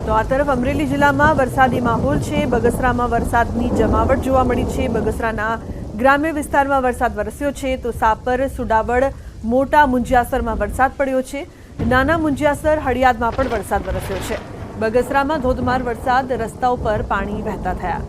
તો આ તરફ અમરેલી જિલ્લામાં વરસાદી માહોલ છે। બગસરામાં વરસાદની જમાવટ જોવા મળી છે। બગસરાના ગ્રામ્ય વિસ્તારમાં વરસાદ વરસ્યો છે, તો સાપર, સુડાવડ, મોટા મુંજિયાસરમાં વરસાદ પડ્યો છે। નાના મુંજિયાસર, હળિયાદમાં પણ વરસાદ વરસ્યો છે। બગસરામાં ધોધમાર વરસાદ, રસ્તાઓ પર પાણી વહેતા થયા।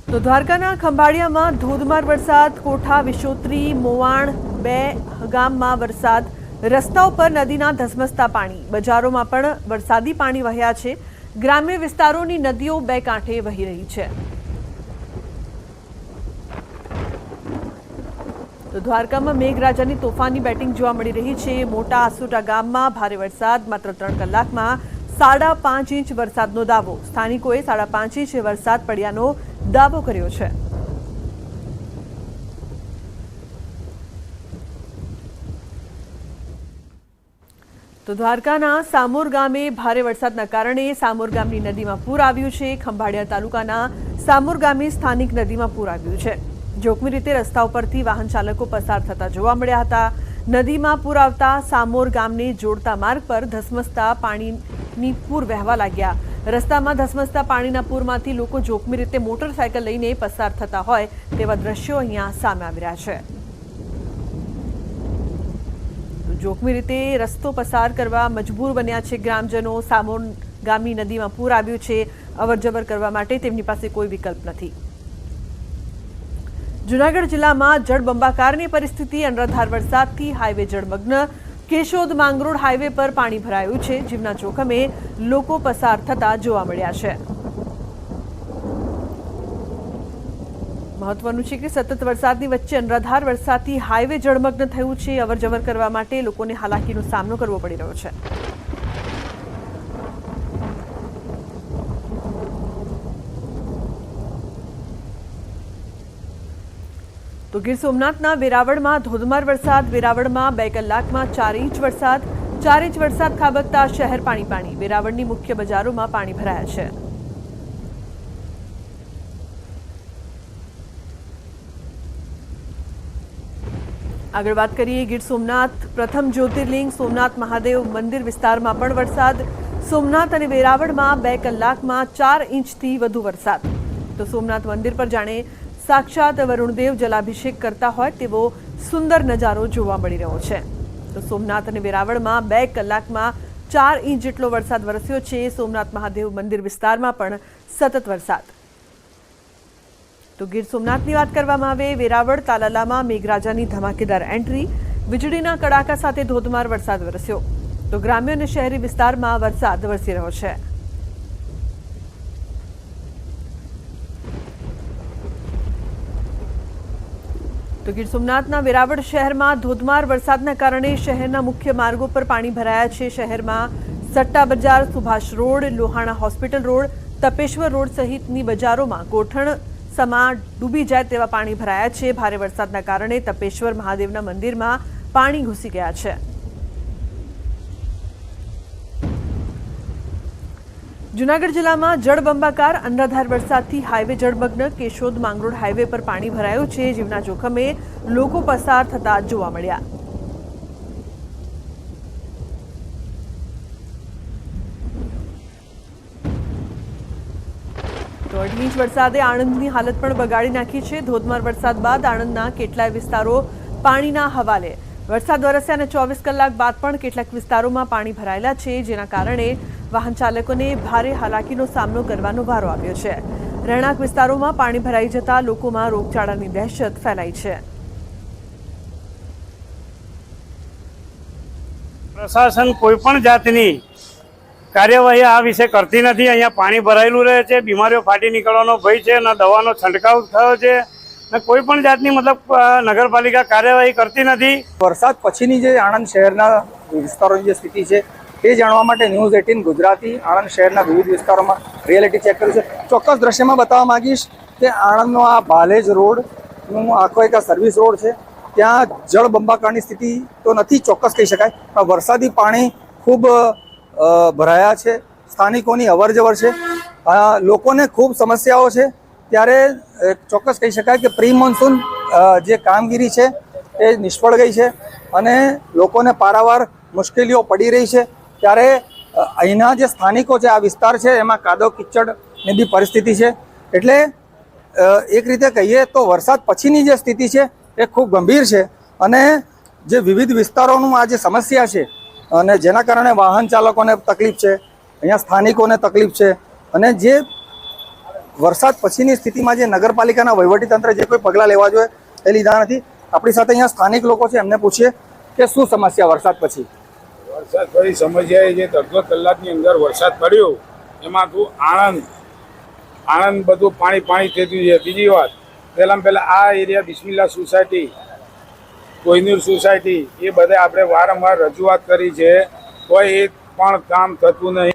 તો દ્વારકાના ખંભાળિયામાં ધોધમાર વરસાદ, કોઠા, વિશોત્રી, મોવાણ 2 ગામમાં વરસાદ, રસ્તાઓ પર નદીના ધસમસતા પાણી, બજારોમાં પણ વરસાદી પાણી વહ્યા છે। ગ્રામ્ય વિસ્તારોની નદીઓ 2 કાંઠે વહી રહી છે। તો દ્વારકામાં મેઘરાજાની તોફાની બેટિંગ જોવા મળી રહી છે। મોટા આસોટા ગામમાં ભારે વરસાદ, માત્ર 3 કલાકમાં 5.5 ઇંચ વરસાદનો દાવો। સ્થાનિકોએ 5.5 ઇંચ વરસાદ પડ્યાનો દાવો કર્યો છે। તો દ્વારકાના સામોર ગામે ભારે વરસાદના કારણે સામોર ગામની નદીમાં પૂર આવ્યું છે। ખંભાળિયા તાલુકાના સામોર ગામે સ્થાનિક નદીમાં પૂર આવ્યું છે। જોખમી રીતે રસ્તા ઉપરથી વાહન ચાલકો પસાર થતા જોવા મળ્યા હતા। નદીમાં પૂર આવતા સામોર ગામને જોડતા માર્ગ પર ધસમસતા પાણીની પૂર વહેવા લાગ્યા। રસ્તામાં ધસમસતા પાણીના પૂરમાંથી લોકો જોખમી રીતે મોટરસાયકલ લઈને પસાર થતા હોય તેવા દ્રશ્યો અહીંયા સામે આવી રહ્યા છે। જોખમી રીતે રસ્તો પસાર કરવા મજબૂર બન્યા છે ગ્રામજનો। સામોર ગામની નદીમાં પૂર આવ્યું છે, અવરજવર કરવા માટે તેમની પાસે કોઈ વિકલ્પ નથી। જૂનાગઢ જિલ્લામાં જળબંબાકારની પરિસ્થિતિ, અનરાધાર વરસાદથી હાઈવે જળમગ્ન। કેશોદ માંગરોળ હાઈવે પર પાણી ભરાયું છે। જીવના જોખમે લોકો પસાર થતા જોવા મળ્યા છે। મહત્વનું છે કે સતત વરસાદની વચ્ચે અનરાધાર વરસાદથી હાઈવે જળમગ્ન થયું છે। અવરજવર કરવા માટે લોકોને હાલાકીનો સામનો કરવો પડી રહ્યો છે। તો ગીર સોમનાથના વેરાવળમાં ધોધમાર વરસાદ। વેરાવળમાં 2 કલાકમાં 4 ઇંચ વરસાદ। 4 ઇંચ વરસાદ ખાબકતા શહેર પાણી પાણી। વેરાવળની મુખ્ય બજારોમાં પાણી ભરાયા છે। આગળ વાત કરીએ ગીર સોમનાથ પ્રથમ જ્યોતિર્લિંગ સોમનાથ મહાદેવ મંદિર વિસ્તારમાં પણ વરસાદ। સોમનાથ અને વેરાવળમાં 2 કલાકમાં 4 ઇંચથી વધુ વરસાદ। તો સોમનાથ મંદિર પર જાણે સાક્ષાત વરુણદેવ જલાભિષેક કરતા હોય તેવો સુંદર નજારો જોવા મળી રહ્યો છે। તો સોમનાથ અને વેરાવળમાં 2 કલાકમાં 4 ઇંચ જેટલો વરસાદ વરસ્યો છે। સોમનાથ મહાદેવ મંદિર વિસ્તારમાં પણ સતત વરસાદ। તો ગીર સોમનાથની વાત કરવામાં આવે, વેરાવળ તાલાલામાં મેઘરાજાની ધમાકેદાર એન્ટ્રી, વીજળીના કડાકા સાથે ધોધમાર વરસાદ વરસ્યો। તો ગ્રામ્ય અને શહેરી વિસ્તારમાં વરસાદ વરસી રહ્યો છે। તો ગીર સોમનાથના વેરાવળ શહેરમાં ધોધમાર વરસાદના કારણે શહેરના મુખ્ય માર્ગો પર પાણી ભરાયા છે। શહેરમાં Satta Bazar, Subhash road, Lohana hospital road, Tapeshwar road સહિતની બજારોમાં ગોઠણ સમા ડૂબી જાય તેવા પાણી ભરાયા છે। ભારે વરસાદના કારણે તપેશ્વર મહાદેવના મંદિરમાં પાણી ઘૂસી ગયા છે। જૂનાગઢ જિલ્લામાં જળબંબાકાર, અનરાધાર વરસાદથી હાઈવે જળમગ્ન। કેશોદ માંગરોળ હાઈવે પર પાણી ભરાયું છે। જીવના જોખમે લોકો પસાર થતા જોવા મળ્યા। તો 2.5 ઇંચ વરસાદે આણંદની હાલત પણ બગાડી નાખી છે। ધોધમાર વરસાદ બાદ આણંદના કેટલાય વિસ્તારો પાણીના હવાલે। વરસાદ વરસ્યાના 24 કલાક બાદ પણ કેટલાક વિસ્તારોમાં પાણી ભરાયેલા છે, જેના કારણે વાહન ચાલકોને ભારે હાલાકીનો સામનો કરવાનો વારો આવ્યો છે। રહેણાંક વિસ્તારોમાં પાણી ભરાઈ જતા લોકોમાં રોગચાળાની દહેશત ફેલાઈ છે। પ્રશાસન કોઈ પણ જાતની કાર્યવાહી આ વિશે કરતી નથી। અહીંયા પાણી ભરાયેલું રહે છે, બીમારીઓ ફાટી નીકળવાનો ભય છે, ના દવાનો છંટકાવ થયો છે, ને કોઈ પણ જાતની નગરપાલિકા કાર્યવાહી કરતી નથી। વરસાદ પછીની જે આણંદ શહેરના વિસ્તારોની જે સ્થિતિ છે એ જાણવા માટે ન્યૂઝ 18 ગુજરાતી આણંદ શહેરના વિવિધ વિસ્તારોમાં રિયાલિટી ચેક કર્યું છે। ચોક્કસ દ્રશ્યમાં બતાવવા માંગીશ કે આણંદનો આ ભાલેજ રોડનું આખો એક સર્વિસ રોડ છે, ત્યાં જળબંબાકારની સ્થિતિ તો નથી ચોક્કસ કહી શકાય, પણ વરસાદી પાણી ખૂબ ભરાયા છે। સ્થાનિકોની અવરજવર છે, લોકોને ખૂબ સમસ્યાઓ છે। ત્યારે ચોક્કસ કહી શકાય કે પ્રી મોન્સૂન જે કામગીરી છે એ નિષ્ફળ ગઈ છે અને લોકોને પારાવાર મુશ્કેલીઓ પડી રહી છે। ત્યારે અહીંના જે સ્થાનિકો છે, આ વિસ્તાર છે એમાં કાદવ કિચડની બી પરિસ્થિતિ છે। એટલે એક રીતે કહીએ તો વરસાદ પછીની જે સ્થિતિ છે એ ખૂબ ગંભીર છે અને જે વિવિધ વિસ્તારોનું આ જે સમસ્યા છે અને જેના કારણે વાહન ચાલકોને તકલીફ છે, અહીંયા સ્થાનિકોને તકલીફ છે અને જે વરસાદ પછીની સ્થિતિમાં જે નગરપાલિકાના વહીવટીતંત્રે જે કોઈ પગલાં લેવા જોઈએ એ લીધા નથી। આપણી સાથે અહીંયા સ્થાનિક લોકો છે, એમને પૂછીએ કે શું સમસ્યા વરસાદ પછી। વરસાદ પછી સમસ્યા એ જે 1.5 કલાકની અંદર વરસાદ પડ્યો એમાં તું આણંદ બધું પાણી થઈ ગયું છે। બીજી વાત, પહેલાં આ area Bismilla society, Kohinoor society, એ બધા આપણે વારંવાર રજૂઆત કરી છે, કોઈ એક પણ કામ થતું નહીં।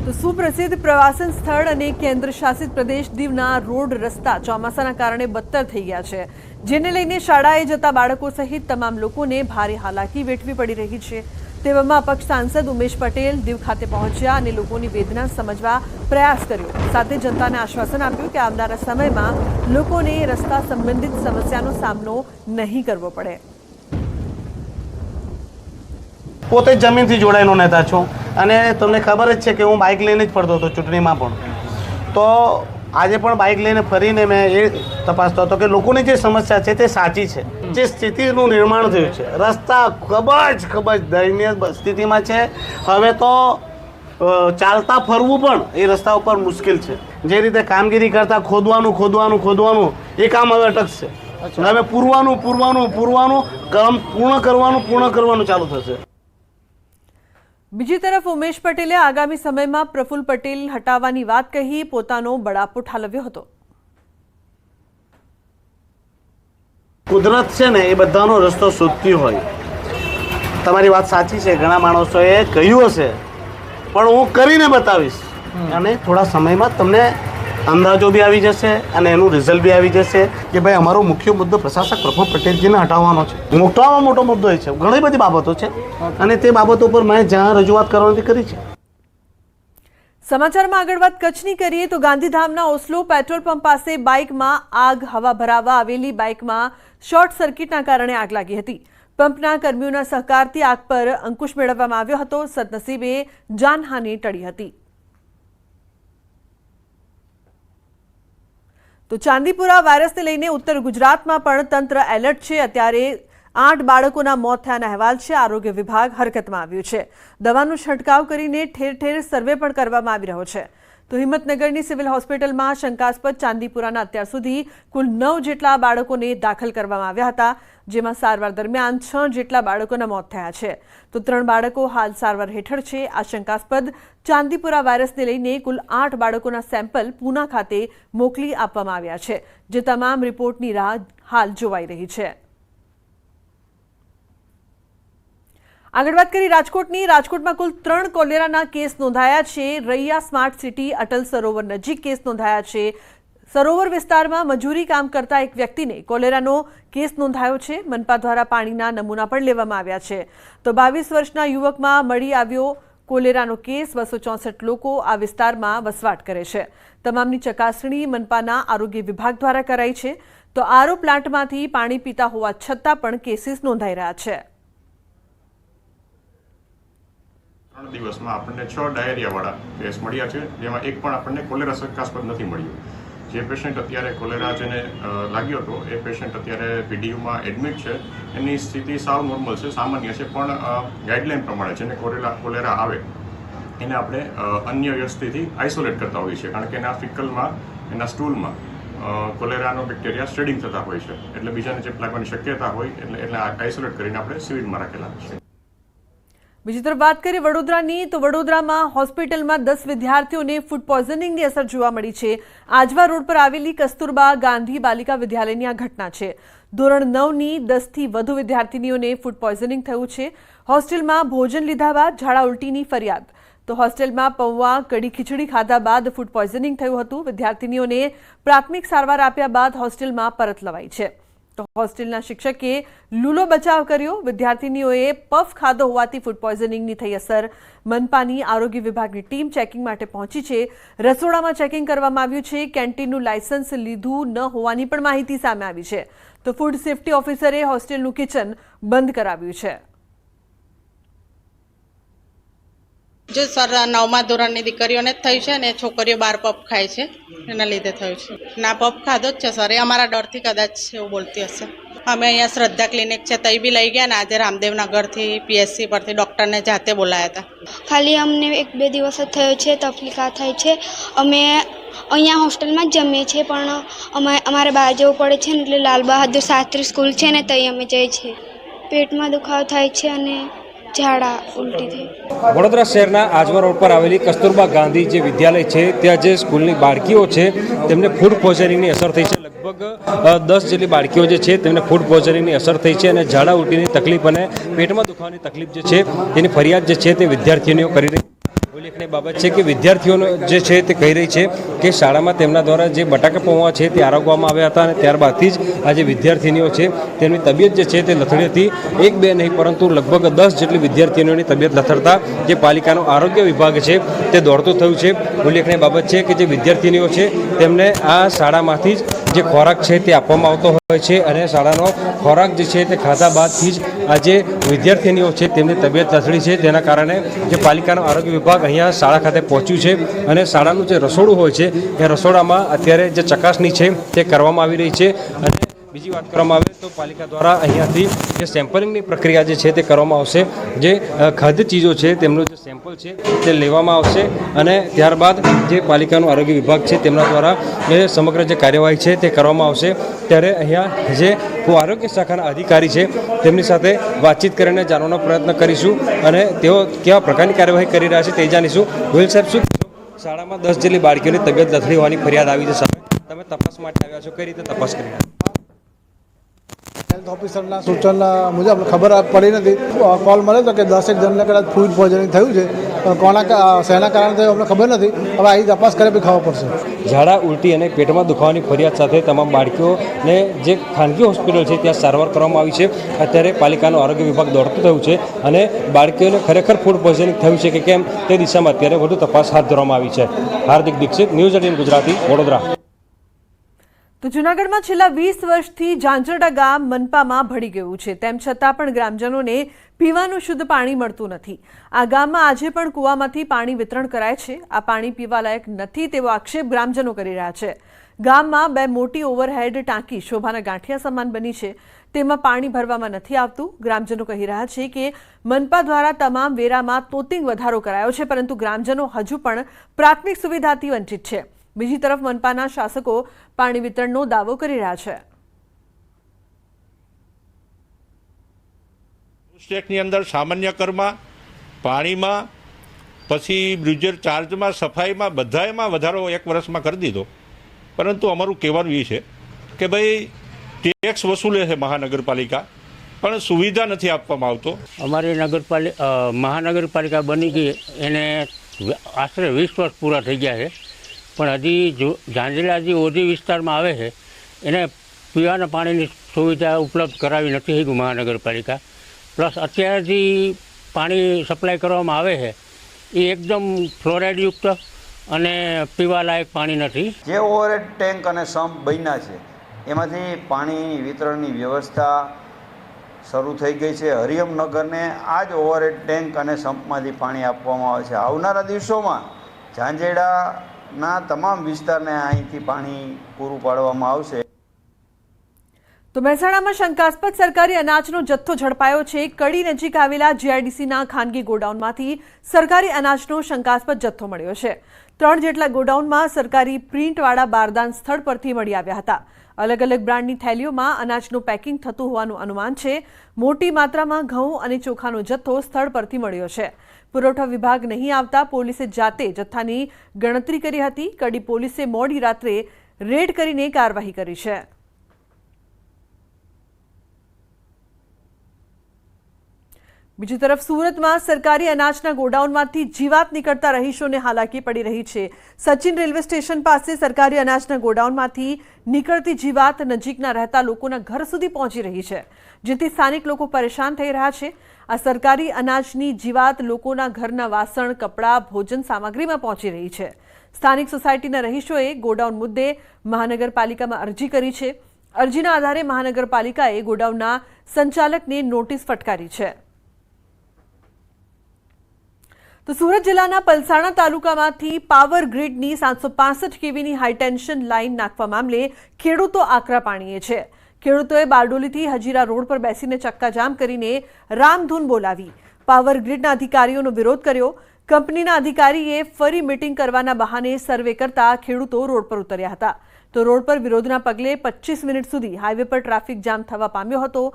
તો સુપ્રસિદ્ધ પ્રવાસન સ્થળ અને કેન્દ્ર શાસિત પ્રદેશ દીવના રોડ રસ્તા ચોમાસાના કારણે બદતર થઈ ગયા છે, જેને લઈને શાળાએ જતા બાળકો સહિત તમામ લોકોને ભારે હાલાકી વેઠવી પડી રહી છે। તેવામાં અપક્ષ સાંસદ ઉમેશ પટેલ દીવ ખાતે પહોંચ્યા અને લોકોની વેદના સમજવા પ્રયાસ કર્યો, સાથે જનતાને આશ્વાસન આપ્યું કે આવનારા સમયમાં લોકોને રસ્તા સંબંધિત સમસ્યાનો સામનો નહીં કરવો પડે। પોતે જમીનથી જોડાયેલો નેતા છું અને તમને ખબર જ છે કે હું બાઇક લઈને જ ફરતો હતો ચૂંટણીમાં પણ। તો આજે પણ બાઇક લઈને ફરીને મેં એ તપાસતો હતો કે લોકોની જે સમસ્યા છે તે સાચી છે। જે સ્થિતિનું નિર્માણ થયું છે, રસ્તા ખૂબ જ દયનીય સ્થિતિમાં છે। હવે તો ચાલતા ફરવું પણ એ રસ્તા ઉપર મુશ્કેલ છે। જે રીતે કામગીરી કરતાં ખોદવાનું એ કામ હવે અટકશે। હવે પૂરવાનું કામ પૂર્ણ કરવાનું ચાલુ થશે। બીજી તરફ ઉમેશ પટેલે આગામી સમયમાં પ્રફુલ્લ પટેલ હટાવવાની વાત કહી પોતાનો બળાપો ઠાલવ્યો હતો। કુદરત છે ને એ બધાનો રસ્તો શોધતી હોય। તમારી વાત સાચી છે, ઘણા માણસોએ કહ્યું હશે, પણ હું કરીને બતાવીશ અને થોડા સમયમાં તમને અંદાજો બી આવી જશે અને એનું રિઝલ્ટ બી આવી જશે કે ભાઈ અમારો મુખ્ય મુદ્દો પ્રશાસક પ્રફુલ્લ પટેલજીને હટાવવાનો છે। મોટામાં મોટો મુદ્દો એ છે, ઘણી બધી બાબતો છે અને તે બાબતો પર મેં જ્યાં રજૂઆત કરવાની કરી છે। સમાચારમાં આગળ વાત કચ્છની કરીએ તો ગાંધીધામના ઓસ્લો પેટ્રોલ પંપ પાસે બાઇકમાં આગ હવા ભરાવા આવેલી બાઇકમાં શોર્ટ સર્કિટના કારણે આગ લાગી હતી। પંપના કર્મીઓના સહકારથી આગ પર અંકુશ મેળવવામાં આવ્યો હતો। સદનસીબે જાનહાનિ ટળી હતી। તો ચાંદીપુરા વાયરસને લઈને ઉત્તર ગુજરાતમાં પણ તંત્ર એલર્ટ છે। અત્યારે 8 બાળકોના મોત થયાના અહેવાલ છે। આરોગ્ય વિભાગ હરકતમાં આવ્યું છે। દવાનો છંટકાવ કરીને ઠેર ઠેર સર્વે પણ કરવામાં આવી રહ્યો છે। તો હિંમતનગરની સિવિલ હોસ્પિટલમાં શંકાસ્પદ ચાંદીપુરાના અત્યાર સુધી કુલ 9 જેટલા બાળકોને દાખલ કરવામાં આવ્યા હતા, જેમાં સારવાર દરમિયાન 6 જેટલા બાળકોના મોત થયા છે। તો 3 બાળકો હાલ સારવાર હેઠળ છે। આ શંકાસ્પદ ચાંદીપુરા વાયરસને લઈને કુલ 8 બાળકોના સેમ્પલ પૂના ખાતે મોકલી આપવામાં આવ્યા છે, જે તમામ રિપોર્ટની રાહ હાલ જોવાઈ રહી છે। આગળ વાત કરી રાજકોટની। રાજકોટમાં કુલ 3 કોલેરાના કેસ નોંધાયા છે। રૈયા સ્માર્ટ સિટી અટલ સરોવર નજીક કેસ નોંધાયા છે। સરોવર વિસ્તારમાં મજૂરી કામ કરતા એક વ્યક્તિને કોલેરાનો કેસ નોંધાયો છે। મનપા દ્વારા પાણીના નમૂના પણ લેવામાં આવ્યા છે। તો 22 વર્ષના યુવકમાં મળી આવ્યો કોલેરાનો કેસ। 264 લોકો આ વિસ્તારમાં વસવાટ કરે છે। તમામની ચકાસણી મનપાના આરોગ્ય વિભાગ દ્વારા કરાઈ છે। તો આરઓ પ્લાન્ટમાંથી પાણી પીતા હોવા છતાં પણ કેસીસ નોંધાઈ રહ્યા છે। 3 દિવસમાં આપણને 6 ડાયરિયાવાળા કેસ મળ્યા છે, જેમાં એક પણ આપણને કોલેરા શંકાસ્પદ નથી મળ્યું। જે પેશન્ટ અત્યારે કોલેરા જેને લાગ્યો હતો એ પેશન્ટ અત્યારે પીડીયુમાં એડમિટ છે। એની સ્થિતિ સાવ નોર્મલ છે, સામાન્ય છે, પણ ગાઈડલાઇન પ્રમાણે જેને કોલેરા આવે એને આપણે અન્ય વ્યક્તિથી આઇસોલેટ કરતા હોઈએ છીએ, કારણ કે એના ફિકલમાં, એના સ્ટૂલમાં કોલેરાનો બેક્ટેરિયા સ્પ્રેડિંગ થતા હોય છે, એટલે બીજાને ચેપ લાગવાની શક્યતા હોય, એટલે આઇસોલેટ કરીને આપણે સિવિલમાં રાખેલા છે। બીજી તરફ વાત કરીએ વડોદરાની તો વડોદરામાં હોસ્પિટલમાં 10 વિદ્યાર્થીઓને ફૂડ પોઈઝનિંગની અસર જોવા મળી છે। આજવા રોડ પર આવેલી કસ્તુરબા ગાંધી બાલિકા વિદ્યાલયની આ ઘટના છે। ધોરણ 9ની 10થી વધુ વિદ્યાર્થીનીઓને ફૂડ પોઈઝનિંગ થયું છે। હોસ્ટેલમાં ભોજન લીધા બાદ ઝાડા ઉલટીની ફરિયાદ। તો હોસ્ટેલમાં પૌવા કઢી ખીચડી ખાધા બાદ ફૂડ પોઈઝનિંગ થયું હતું। વિદ્યાર્થીનીઓને પ્રાથમિક સારવાર આપ્યા બાદ હોસ્ટેલમાં પરત લવાઈ છે। તો હોસ્ટેલના શિક્ષકે લૂલો બચાવ કર્યો. વિદ્યાર્થીનીઓએ પફ ખાધો હોવાથી ફૂડ પોઈઝનિંગની થઈ અસર. મનપાની આરોગ્ય વિભાગની ટીમ ચેકિંગ માટે પહોંચી છે. રસોડામાં ચેકિંગ કરવામાં આવ્યું છે. કેન્ટીનનું લાયસન્સ લીધું ન હોવાની પણ માહિતી સામે આવી છે. તો ફૂડ સેફ્ટી ઓફિસરે હોસ્ટેલનું કિચન બંધ કરાવ્યું છે. જો સર 9મા ધોરણની દીકરીઓને જ થઈ છે અને છોકરીઓ 12 પફ ખાય છે, એના લીધે થયું છે. ના, પફ ખાધો જ છે સર, એ અમારા ડરથી કદાચ એવું બોલતી હશે. અમે અહીંયા શ્રદ્ધા ક્લિનિક છે તઈ બી લઈ ગયા ને આજે રામદેવનગરથી પીએસસી પરથી ડૉક્ટરને જાતે બોલાયા હતા. ખાલી અમને 1-2 દિવસ જ થયો છે, તકલીફ આ થાય છે. અમે અહીંયા હોસ્ટેલમાં જ જમીએ છીએ પણ અમારે બહાર જવું પડે છે ને એટલે લાલ બહાદુર શાસ્ત્રી સ્કૂલ છે ને તઈ અમે જઈએ છીએ. પેટમાં દુખાવો થાય છે અને ઝાડા ઉલટી થઈ. વડોદરા શહેરના આજવા રોડ પર આવેલી કસ્તુરબા ગાંધી જે વિદ્યાલય છે ત્યાં જે સ્કૂલની બાળકીઓ છે તેમને ફૂડ પોઈઝનિંગની અસર થઈ છે. લગભગ 10 જેટલી બાળકીઓ જે છે તેમને ફૂડ પોઈઝનિંગની અસર થઈ છે અને ઝાડા ઉલટીની તકલીફ અને પેટમાં દુખાવાની તકલીફ જે છે તેની ફરિયાદ જે છે તે વિદ્યાર્થીનીઓ કરી રહી. ઉલ્લેખનીય બાબત છે કે વિદ્યાર્થીઓનો જે છે તે કહી રહી છે કે શાળામાં તેમના દ્વારા જે બટાકા પૌવા છે તે આરોગવામાં આવ્યા હતા અને ત્યારબાદથી જ આ જે વિદ્યાર્થીનીઓ છે તેમની તબિયત જે છે તે લથડી હતી. 1-2 નહીં પરંતુ લગભગ 10 જેટલી વિદ્યાર્થીનીઓની તબિયત લથડતા જે પાલિકાનો આરોગ્ય વિભાગ છે તે દોડતું થયું છે. ઉલ્લેખનીય બાબત છે કે જે વિદ્યાર્થીનીઓ છે તેમને આ શાળામાંથી જ જે ખોરાક છે તે આપવામાં આવતો હોય છે અને શાળાનો ખોરાક જે છે તે ખાધા બાદથી જ આ જે વિદ્યાર્થીનીઓ છે તેમની તબિયત લથડી છે. તેના કારણે જે પાલિકાનો આરોગ્ય વિભાગ અહીંયા શાળા ખાતે પહોંચ્યું છે અને શાળાનું જે રસોડું હોય છે એ રસોડામાં અત્યારે જે ચકાસણી છે તે કરવામાં આવી રહી છે. અને બીજી વાત કરવામાં આવે તો પાલિકા દ્વારા અહીંયાથી જે સેમ્પલિંગની પ્રક્રિયા જે છે તે કરવામાં આવશે. જે ખાદ્ય ચીજો છે તેમનું જે સેમ્પલ છે તે લેવામાં આવશે અને ત્યારબાદ જે પાલિકાનું આરોગ્ય વિભાગ છે તેમના દ્વારા એ સમગ્ર જે કાર્યવાહી છે તે કરવામાં આવશે. ત્યારે અહીંયા જે આરોગ્ય શાખાના અધિકારી છે તેમની સાથે વાતચીત કરીને જાણવાનો પ્રયત્ન કરીશું અને તેઓ કેવા પ્રકારની કાર્યવાહી કરી રહ્યા છે તે જાણીશું. ગોહિલ સાહેબ, શું શાળામાં 10 જેટલી બાળકીઓની તબિયત લથડી હોવાની ફરિયાદ આવી છે સાહેબ, તમે તપાસ માટે આવ્યા છો, કઈ રીતે તપાસ કરી રહ્યા? હેલ્થ ઓફિસરના સૂચન મુજબ ખબર પડી નથી. કોલ મળ્યો હતો કે 10 જણને કદાચ ફૂડ પોઈઝનિંગ થયું છે, શેના કારણે થયું અમને ખબર નથી. હવે અહીં તપાસ કરે બી ખબર પડશે. ઝાડા ઉલટી અને પેટમાં દુખાવાની ફરિયાદ સાથે તમામ બાળકીઓને જે ખાનગી હોસ્પિટલ છે ત્યાં સારવાર કરવામાં આવી છે. અત્યારે પાલિકાનો આરોગ્ય વિભાગ દોડતું થયું છે અને બાળકીઓને ખરેખર ફૂડ પોઈઝનિંગ થયું છે કે કેમ તે દિશામાં અત્યારે વધુ તપાસ હાથ ધરવામાં આવી છે. હાર્દિક દીક્ષિત, ન્યૂઝ 18 ગુજરાતી, વડોદરા. તો જૂનાગઢમાં છેલ્લા 20 વર્ષથી ઝાંઝરડા ગામ મનપામાં ભળી ગયું છે. તેમ છતાં પણ ગ્રામજનોને પીવાનું શુદ્ધ પાણી મળતું નથી. આ ગામમાં આજે પણ કૂવામાંથી પાણી વિતરણ કરાય છે. આ પાણી પીવાલાયક નથી તેવો આક્ષેપ ગ્રામજનો કરી રહ્યા છે. ગામમાં 2 મોટી ઓવરહેડ ટાંકી શોભાના ગાંઠિયા સમાન બની છે. તેમાં પાણી ભરવામાં નથી આવતું. ગ્રામજનો કહી રહ્યા છે કે મનપા દ્વારા તમામ વેરામાં તોતિંગ વધારો કરાયો છે, પરંતુ ગ્રામજનો હજુ પણ પ્રાથમિક સુવિધાથી વંચિત છે. બીજી તરફ મનપાના શાસકો પાણી વિતરણનો દાવો કરી રહ્યા છે. સ્ટેટની અંદર સામાન્ય કરમાં, પાણીમાં, પછી બ્રુજર ચાર્જમાં, સફાઈમાં, બધામાં વધારો 1 વર્ષમાં કરી દીધો. પરંતુ અમારું કહેવાનું એ છે કે ભાઈ ટેક્સ વસૂલે છે મહાનગરપાલિકા, પણ સુવિધા નથી આપવામાં આવતો. અમારી મહાનગરપાલિકા બની ગઈ એને આશરે 20 વર્ષ પૂરા થઈ ગયા છે, પણ હજી ઝાંઝરા જે ઓજી વિસ્તારમાં આવે છે એને પીવાના પાણીની સુવિધા ઉપલબ્ધ કરાવી નથી શકી મહાનગરપાલિકા. પ્લસ અત્યારે જે પાણી સપ્લાય કરવામાં આવે છે એ એકદમ ફ્લોરાઇડયુક્ત અને પીવાલાયક પાણી નથી. જે ઓવરહેડ ટેન્ક અને સમ્પ બન્યા છે એમાંથી પાણી વિતરણની વ્યવસ્થા શરૂ થઈ ગઈ છે. હરિયમનગરને આ જ ઓવરહેડ ટેન્ક અને સમ્પમાંથી પાણી આપવામાં આવે છે. આવનારા દિવસોમાં ઝાંઝેડાના તમામ વિસ્તારને અહીંથી પાણી પૂરું પાડવામાં આવશે. તો મહેસાણામાં શંકાસ્પદ સરકારી અનાજનો જથ્થો ઝડપાયો છે. કડી નજીક આવેલા જીઆઈડીસીના ખાનગી ગોડાઉનમાંથી સરકારી અનાજનો શંકાસ્પદ જથ્થો મળ્યો છે. 3 જેટલા ગોડાઉનમાં સરકારી પ્રિન્ટવાળા બારદાન સ્થળ પરથી મળી આવ્યા હતા. અલગ અલગ બ્રાન્ડની થેલીઓમાં અનાજનું પેકિંગ થતું હોવાનું અનુમાન છે. મોટી માત્રામાં ઘઉં અને ચોખાનો જથ્થો સ્થળ પરથી મળ્યો છે. પુરવઠા વિભાગ નહીં આવતા પોલીસે જાતે જથ્થાની ગણતરી કરી હતી. કડી પોલીસે મોડી રાત્રે રેડ કરીને કાર્યવાહી કરી છે. બીજી તરફ સુરતમાં સરકારી અનાજના ગોડાઉનમાંથી જીવાત નીકળતા રહીશોને હાલાકી પડી રહી છે. સચિન રેલવે સ્ટેશન પાસે સરકારી અનાજના ગોડાઉનમાંથી નીકળતી જીવાત નજીકના રહેતા લોકોના ઘર સુધી પહોંચી રહી છે, જેથી સ્થાનિક લોકો પરેશાન થઈ રહ્યા છે. આ સરકારી અનાજની જીવાત લોકોના ઘરના વાસણ, કપડાં, ભોજન સામગ્રીમાં પહોંચી રહી છે. સ્થાનિક સોસાયટીના રહીશોએ ગોડાઉન મુદ્દે મહાનગરપાલિકામાં અરજી કરી છે. અરજીના આધારે મહાનગરપાલિકાએ ગોડાઉનના સંચાલકને નોટિસ ફટકારી છે. તો સુરત જિલ્લાના પલસાણા તાલુકામાંથી પાવર ગ્રીડની 765 કેવીની હાઈટેન્શન લાઇન નાખવા મામલે ખેડૂતો આકરા પાણીએ છે. ખેડૂતોએ બારડોલીથી હજીરા રોડ પર બેસીને ચક્કાજામ કરીને રામધૂન બોલાવી પાવર ગ્રીડના અધિકારીઓનો વિરોધ કર્યો. કંપનીના અધિકારીએ ફરી મીટિંગ કરવાના બહાને સર્વે કરતા ખેડૂતો રોડ પર ઉતર્યા હતા. તો રોડ પર વિરોધના પગલે 25 મિનિટ સુધી હાઈવે પર ટ્રાફિક જામ થવા પામ્યો હતો.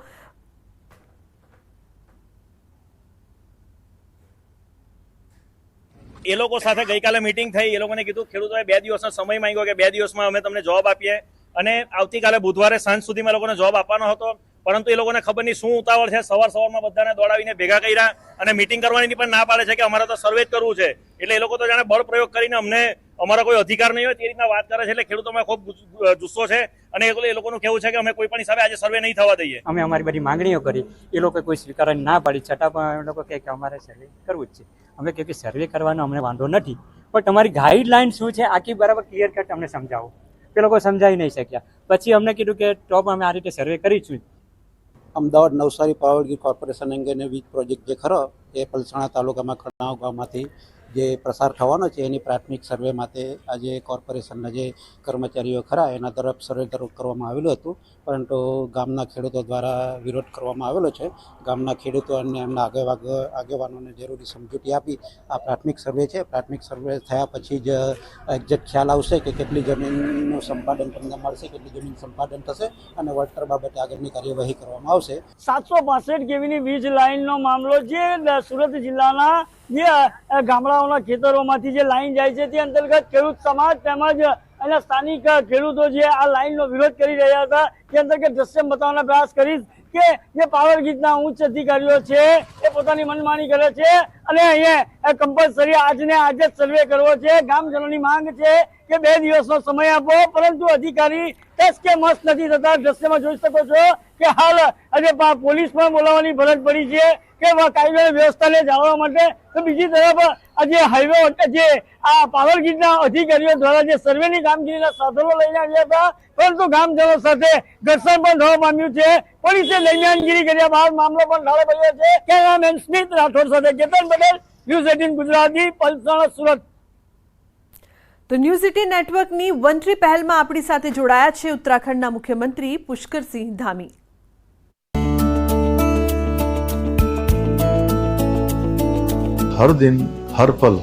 એ લોકો સાથે ગઈકાલે મીટિંગ થઈ. એ લોકોને કીધું, ખેડૂતોએ 2 દિવસનો સમય માંગ્યો કે 2 દિવસમાં અમે તમને જવાબ આપીએ, અને આવતીકાલે બુધવારે સાંજ સુધીમાં લોકોને જવાબ આપવાનો હતો. પરંતુ એ લોકોને ખબર નહીં શું ઉતાવળ છે. સવારમાં બધાને દોડાવીને ભેગા કર્યા અને મીટિંગ કરવાની પણ ના પાડે છે કે અમારે તો સર્વે જ કરવું છે. એટલે એ લોકો તો જાણે બળ પ્રયોગ કરીને અમને અમારા કોઈ અધિકાર નહીં હોય તે રીતના વાત કરે છે. એટલે ખેડૂતોમાં ખૂબ જુસ્સો છે અને એ લોકોનું કહેવું છે કે અમે કોઈ પણ હિસાબે આજે સર્વે નહીં થવા દઈએ. અમે અમારી બધી માંગણીઓ કરી, એ લોકો કોઈ સ્વીકારવાની ના પાડી, છતાં પણ એ લોકો કહે કે અમારે સર્વે કરવું જ છે. અમે કહે કે સર્વે કરવાનો અમને વાંધો નથી, પણ તમારી ગાઈડલાઈન શું છે આખી બરાબર ક્લિયર કટ અમને સમજાવો. એ લોકો સમજાવી નહીં શક્યા. પછી અમને કીધું કે ટોપ અમે આ રીતે સર્વે કરીશું. Ahmedabad Navsari power grid corporation અંગેનો વીજ પ્રોજેક્ટ જે ખરો એ પલસાણા તાલુકામાં ખડાવ ગામમાંથી જે પ્રસાર થવાનો છે એની પ્રાથમિક સર્વે માટે આજે કોર્પોરેશનના જે કર્મચારીઓ ખરા એના તરફ સર્વે કરવામાં આવેલું હતું, પરંતુ ગામના ખેડૂતો દ્વારા વિરોધ કરવામાં આવેલો છે. ગામના ખેડૂતો અને એમના આગેવાનોને જરૂરી સમજૂતી આપી આ પ્રાથમિક સર્વે છે. પ્રાથમિક સર્વે થયા પછી જ એક્ઝેક્ટ ખ્યાલ આવશે કે કેટલી જમીનનું સંપાદન તમને મળશે, કેટલી જમીન સંપાદન થશે અને વળતર બાબતે આગળની કાર્યવાહી કરવામાં આવશે. 765 કેવીની વીજ લાઇનનો મામલો જે સુરત જિલ્લાના જે ગામડાઓના ખેતરોમાંથી જે લાઈન જાય છે તે અંતર્ગત ખેડૂત સમાજ તેમજ અને સ્થાનિક ખેડૂતો જે આ લાઈનનો વિરોધ કરી રહ્યા હતા તે અંતર્ગત દ્રશ્ય બતાવવાનો પ્રયાસ કરીશ કે જે પાવર ગ્રીડના ઉચ્ચ અધિકારીઓ છે એ પોતાની મનમાની કરે છે અને અહીંયા કમ્પલસરી આજે જ સર્વે કરવો છે. ગામજનોની માંગ છે કે 2 દિવસનો સમય આપો, પરંતુ અધિકારી ટસ કે મસ નથી થતા. દ્રશ્યમાં જોઈ શકો છો કે હાલ આજે પોલીસ પણ બોલાવવાની ફરજ પડી છે કે કાયદો વ્યવસ્થાને જાળવવા માટે. તો બીજી તરફ આજે હાઈવે જે આ પાવર ગ્રીડના અધિકારીઓ દ્વારા જે સર્વેની કામગીરીના સાધનો લઈને આવ્યા હતા, પરંતુ ગામજનો સાથે ઘર્ષણ પણ થવા પામ્યું છે. પોલીસે દરમિયાનગીરી કર્યા બાદ મામલો પણ ઢાળે પડ્યો છે. કેમેરામેન સ્મિત રાઠોડ સાથે કેતન પટેલ, ન્યૂઝ 18 ગુજરાતી, પલસાણા, સુરત. તો ન્યૂઝ 18 નેટવર્કની વન ટ્રી પહેલમાં આપણી સાથે જોડાયા છે ઉત્તરાખંડના મુખ્યમંત્રી પુષ્કરસિંહ ધામી. हर दिन हर पल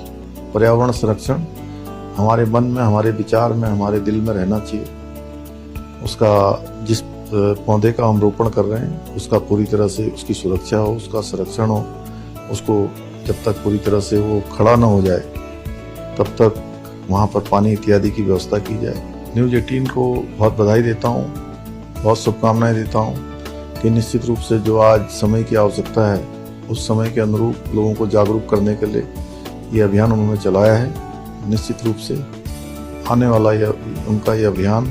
पर्यावरण संरक्षण हमारे मन में, हमारे विचार में, हमारे दिल में रहना चाहिए. उसका जिस पौधे का हम रोपण कर रहे हैं उसका पूरी तरह से उसकी सुरक्षा हो, उसका संरक्षण हो. उसको जब तक पूरी तरह से वो खड़ा न हो जाए तब तक वहाँ पर पानी इत्यादि की व्यवस्था की जाए. न्यूज़ 18 को बहुत बधाई देता हूँ, बहुत शुभकामनाएं देता हूँ कि निश्चित रूप से जो आज समय की आवश्यकता है उस समय के अनुरूप लोगों को जागरूक करने के लिए ये अभियान उन्होंने चलाया है. निश्चित रूप से आने वाला उनका ये अभियान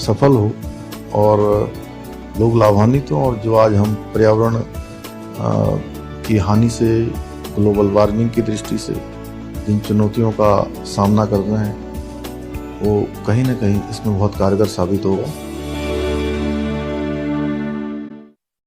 सफल हो और लोग लाभान्वित हों. और जो आज हम पर्यावरण की हानि से, ग्लोबल वार्मिंग की दृष्टि से जिन चुनौतियों का सामना कर रहे हैं वो कहीं ना कहीं इसमें बहुत कारगर साबित होगा.